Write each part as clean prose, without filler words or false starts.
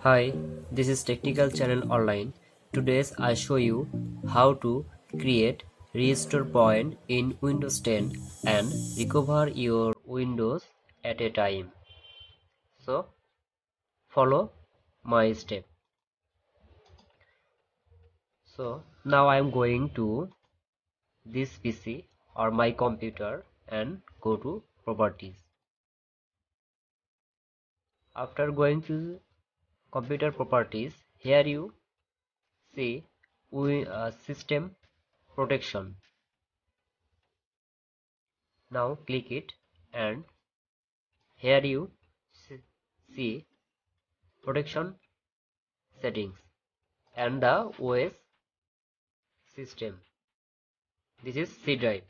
Hi, this is Technical Channel Online. Today I show you how to create restore point in Windows 10 and recover your Windows at a time. So follow my step. So now I am going to this PC or my computer and go to properties. After going to computer properties, here you see system protection. Now click it and here you see protection settings and the OS system. This is C drive.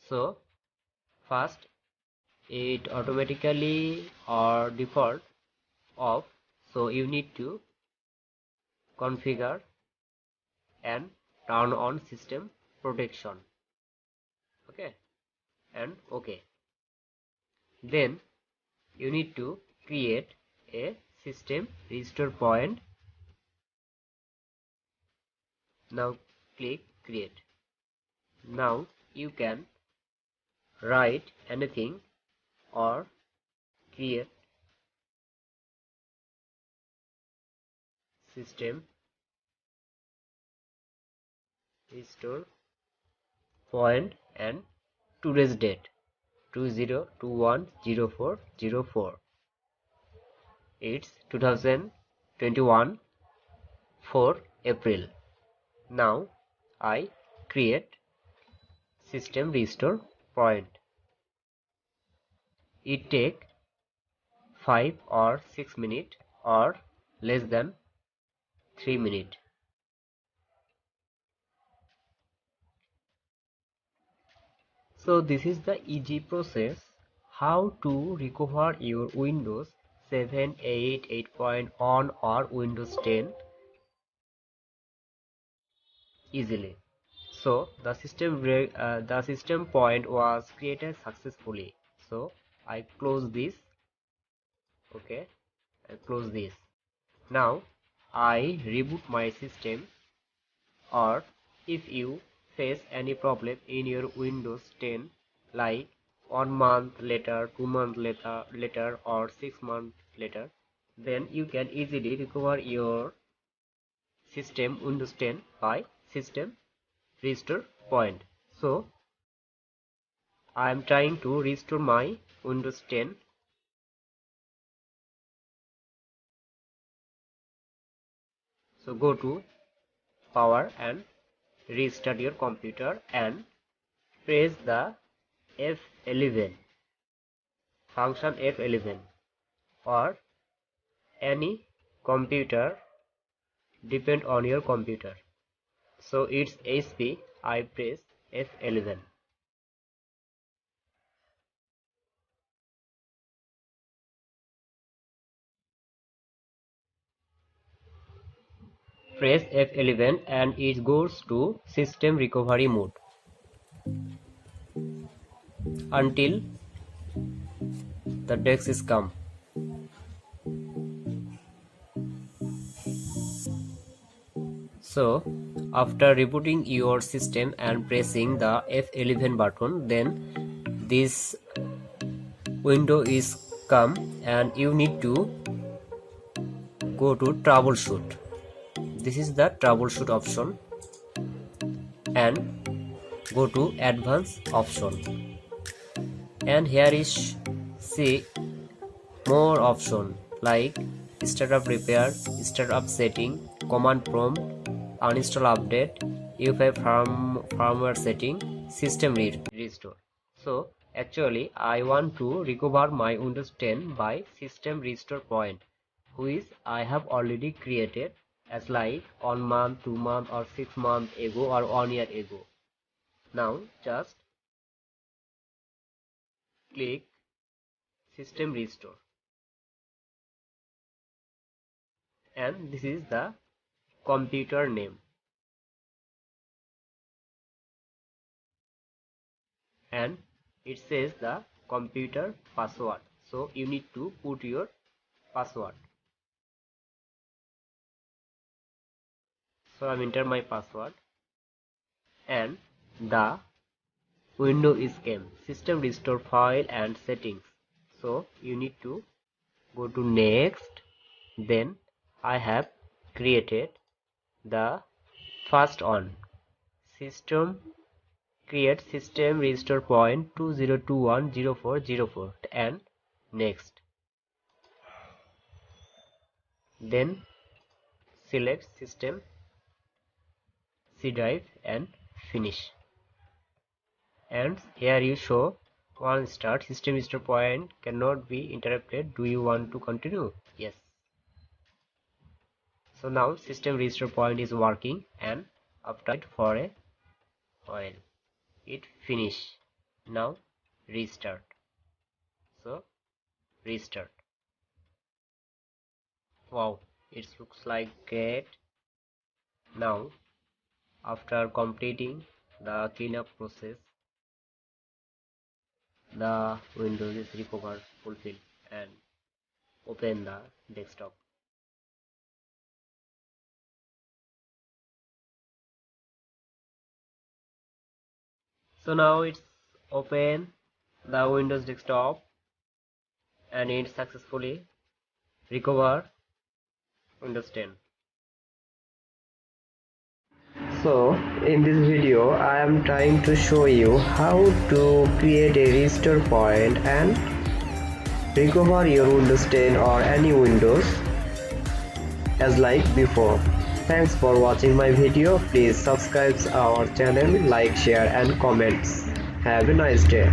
So first it automatically or default off. So you need to configure and turn on system protection. Okay, and okay. Then you need to create a system restore point. Now click create. Now you can write anything or create system restore point and today's date 20210404. It's 2021 4 April. Now I create system restore point. It take 5 or 6 minutes or less than 3 minutes. So this is the easy process how to recover your Windows 7, 8, 8.1 or Windows 10 easily. So the system point was created successfully. So I close this. Okay, I close this. Now I reboot my system, or if you face any problem in your Windows 10 like 1 month later, 2 months later or 6 months later, then you can easily recover your system Windows 10 by system restore point. So I am trying to restore my Windows 10. So go to power and restart your computer and press the F11 function, F11, or any computer depend on your computer. So it's HP, I press F11. Press F11 and it goes to system recovery mode until the desk is come. So after rebooting your system and pressing the F11 button, then this window is come and you need to go to troubleshoot. This is the troubleshoot option and go to advanced option, and here is see more option like startup repair, startup setting, command prompt, uninstall update, UFI firmware setting, system restore. So actually I want to recover my Windows 10 by system restore point, which I have already created as like 1 month, 2 month or 6 months ago or 1 year ago. Now just click system restore, and this is the computer name, and it says the computer password. So you need to put your password. So I'm enter my password and the window is came system restore file and settings. So you need to go to next. Then I have created the first one, system create system restore point 20210404 and next. Then select system C drive and finish. And here you show one start system restore point cannot be interrupted. Do you want to continue? Yes. So now system restore point is working, and after it for a while it finish. Now restart. So restart. Wow, it looks like great. Now after completing the cleanup process, the Windows is recovered fulfilled and open the desktop. So now it's open the Windows desktop and it successfully recover Windows 10. So in this video I am trying to show you how to create a restore point and recover your Windows 10 or any Windows as like before. Thanks for watching my video. Please subscribe our channel, like, share and comments. Have a nice day.